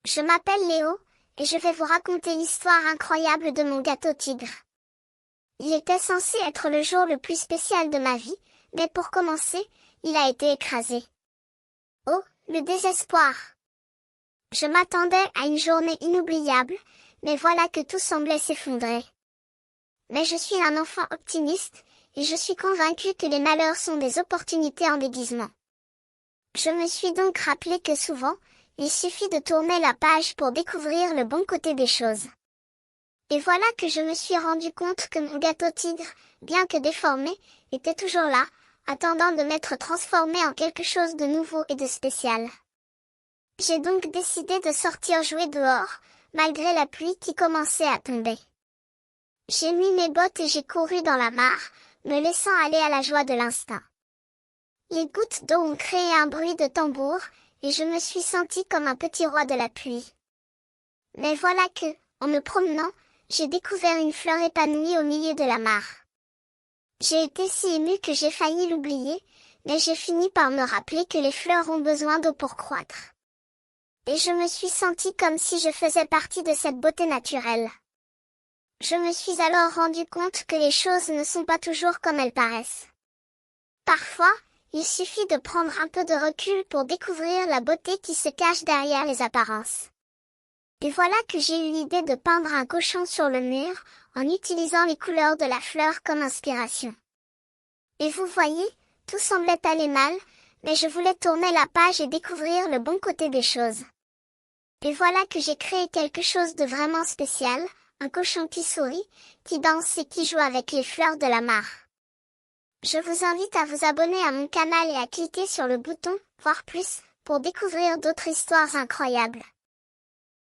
Je m'appelle Léo, et je vais vous raconter l'histoire incroyable de mon gâteau tigre. Il était censé être le jour le plus spécial de ma vie, mais pour commencer, il a été écrasé. Oh, le désespoir! Je m'attendais à une journée inoubliable, mais voilà que tout semblait s'effondrer. Mais je suis un enfant optimiste, et je suis convaincu que les malheurs sont des opportunités en déguisement. Je me suis donc rappelé que souvent, il suffit de tourner la page pour découvrir le bon côté des choses. Et voilà que je me suis rendu compte que mon gâteau tigre, bien que déformé, était toujours là, attendant de m'être transformé en quelque chose de nouveau et de spécial. J'ai donc décidé de sortir jouer dehors, malgré la pluie qui commençait à tomber. J'ai mis mes bottes et j'ai couru dans la mare, me laissant aller à la joie de l'instinct. Les gouttes d'eau ont créé un bruit de tambour, et je me suis senti comme un petit roi de la pluie. Mais voilà que, en me promenant, j'ai découvert une fleur épanouie au milieu de la mare. J'ai été si émue que j'ai failli l'oublier, mais j'ai fini par me rappeler que les fleurs ont besoin d'eau pour croître. Et je me suis sentie comme si je faisais partie de cette beauté naturelle. Je me suis alors rendu compte que les choses ne sont pas toujours comme elles paraissent. Parfois, il suffit de prendre un peu de recul pour découvrir la beauté qui se cache derrière les apparences. Et voilà que j'ai eu l'idée de peindre un cochon sur le mur, en utilisant les couleurs de la fleur comme inspiration. Et vous voyez, tout semblait aller mal, mais je voulais tourner la page et découvrir le bon côté des choses. Et voilà que j'ai créé quelque chose de vraiment spécial, un cochon qui sourit, qui danse et qui joue avec les fleurs de la mare. Je vous invite à vous abonner à mon canal et à cliquer sur le bouton « Voir plus » pour découvrir d'autres histoires incroyables.